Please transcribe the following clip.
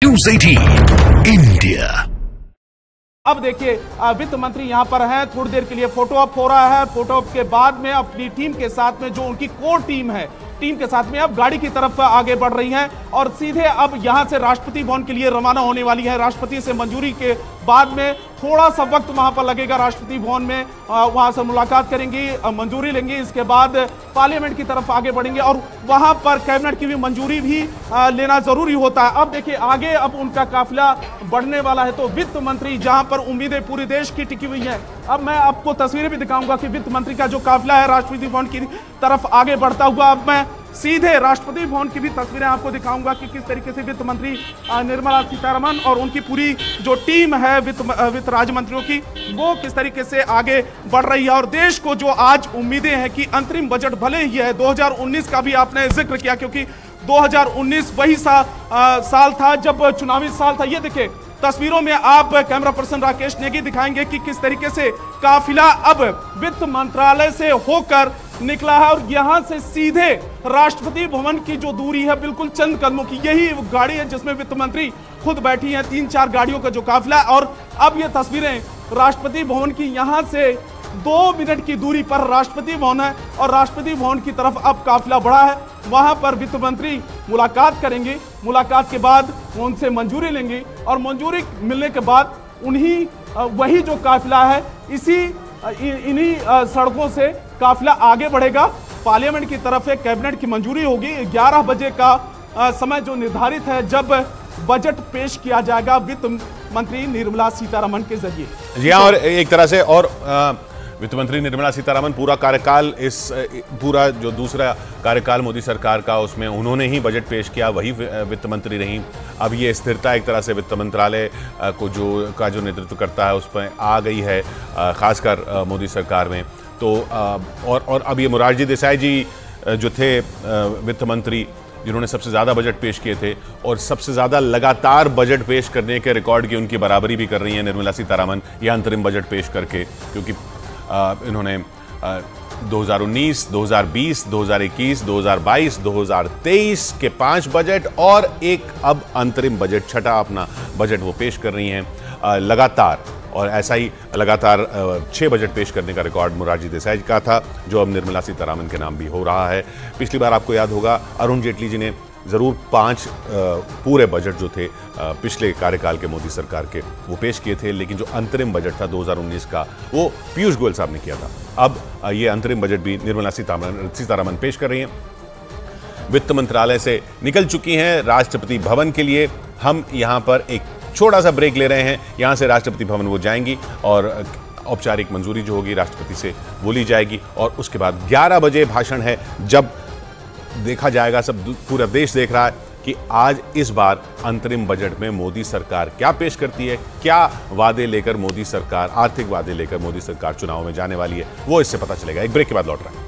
News 18 India. अब देखिए वित्त मंत्री यहां पर हैं, थोड़ी देर के लिए फोटो ऑप हो रहा है। फोटो ऑप के बाद में अपनी टीम के साथ में जो उनकी कोर टीम है, टीम के साथ में अब गाड़ी की तरफ आगे बढ़ रही हैं और सीधे अब यहां से राष्ट्रपति भवन के लिए रवाना होने वाली है। राष्ट्रपति से मंजूरी के बाद में थोड़ा सा वक्त वहां पर लगेगा। राष्ट्रपति भवन में वहां से मुलाकात करेंगी, मंजूरी लेंगी, इसके बाद पार्लियामेंट की तरफ आगे बढ़ेंगे और वहां पर कैबिनेट की भी मंजूरी भी लेना जरूरी होता है। अब देखिए आगे अब उनका काफिला बढ़ने वाला है, तो वित्त मंत्री जहां पर उम्मीदें पूरे देश की टिकी हुई है। अब मैं आपको तस्वीरें भी दिखाऊंगा कि वित्त मंत्री का जो काफिला है राष्ट्रपति भवन की तरफ आगे बढ़ता हुआ। अब मैं सीधे राष्ट्रपति भवन की भी तस्वीरें आपको दिखाऊंगा कि किस तरीके से वित्त मंत्री निर्मला सीतारमण और उनकी पूरी जो टीम है वित्त राज्य मंत्रियों की, वो किस तरीके से आगे बढ़ रही है। और देश को जो आज उम्मीदें हैं कि अंतरिम बजट भले ही है, 2019 का भी आपने जिक्र किया, क्योंकि 2019 वही साल था जब चुनावी साल था। ये देखिए तस्वीरों में आप कैमरा पर्सन राकेश नेगी दिखाएंगे कि किस तरीके से काफिला अब वित्त मंत्रालय से होकर निकला है और यहां से सीधे राष्ट्रपति भवन की जो दूरी है बिल्कुल चंद कदमों की, यही गाड़ी है जिसमें वित्त मंत्री खुद बैठी हैं। 3-4 गाड़ियों का जो काफिला है और अब ये तस्वीरें राष्ट्रपति भवन की, यहां से 2 मिनट की दूरी पर राष्ट्रपति भवन है और राष्ट्रपति भवन की तरफ अब काफिला बढ़ा है। वहां पर वित्त मंत्री मुलाकात करेंगे, मुलाकात के बाद उनसे मंजूरी लेंगे और मंजूरी मिलने के बाद वही जो काफिला है इन्हीं सड़कों से काफिला आगे बढ़ेगा। पार्लियामेंट की तरफ से कैबिनेट की मंजूरी होगी। 11 बजे का समय जो निर्धारित है जब बजट पेश किया जाएगा वित्त मंत्री निर्मला सीतारमण के जरिए। जी हाँ, और एक तरह से और वित्त मंत्री निर्मला सीतारमण पूरा कार्यकाल, इस पूरा जो दूसरा कार्यकाल मोदी सरकार का, उसमें उन्होंने ही बजट पेश किया, वही वित्त मंत्री रहीं। अब ये स्थिरता एक तरह से वित्त मंत्रालय को जो नेतृत्व करता है उस पर आ गई है, खासकर मोदी सरकार में। तो और अब ये मोरारजी देसाई जी जो थे वित्त मंत्री, जिन्होंने सबसे ज़्यादा बजट पेश किए थे और सबसे ज़्यादा लगातार बजट पेश करने के रिकॉर्ड की उनकी बराबरी भी कर रही हैं निर्मला सीतारमण यह अंतरिम बजट पेश करके, क्योंकि इन्होंने 2019, 2020, 2021, 2022, 2023 के 5 बजट और एक अब अंतरिम बजट, छठा अपना बजट वो पेश कर रही हैं लगातार। और ऐसा ही लगातार 6 बजट पेश करने का रिकॉर्ड मोरारजी देसाई का था, जो अब निर्मला सीतारमण के नाम भी हो रहा है। पिछली बार आपको याद होगा अरुण जेटली जी ने ज़रूर 5 पूरे बजट जो थे पिछले कार्यकाल के मोदी सरकार के वो पेश किए थे, लेकिन जो अंतरिम बजट था 2019 का वो पीयूष गोयल साहब ने किया था। अब ये अंतरिम बजट भी निर्मला सीतारमण पेश कर रही हैं। वित्त मंत्रालय से निकल चुकी हैं राष्ट्रपति भवन के लिए। हम यहाँ पर एक छोटा सा ब्रेक ले रहे हैं, यहाँ से राष्ट्रपति भवन वो जाएंगी और औपचारिक मंजूरी जो होगी राष्ट्रपति से वो ली जाएगी और उसके बाद 11 बजे भाषण है, जब देखा जाएगा, सब पूरा देश देख रहा है कि आज इस बार अंतरिम बजट में मोदी सरकार क्या पेश करती है, क्या वादे लेकर मोदी सरकार, आर्थिक वादे लेकर मोदी सरकार चुनाव में जाने वाली है, वो इससे पता चलेगा। एक ब्रेक के बाद लौट रहा है।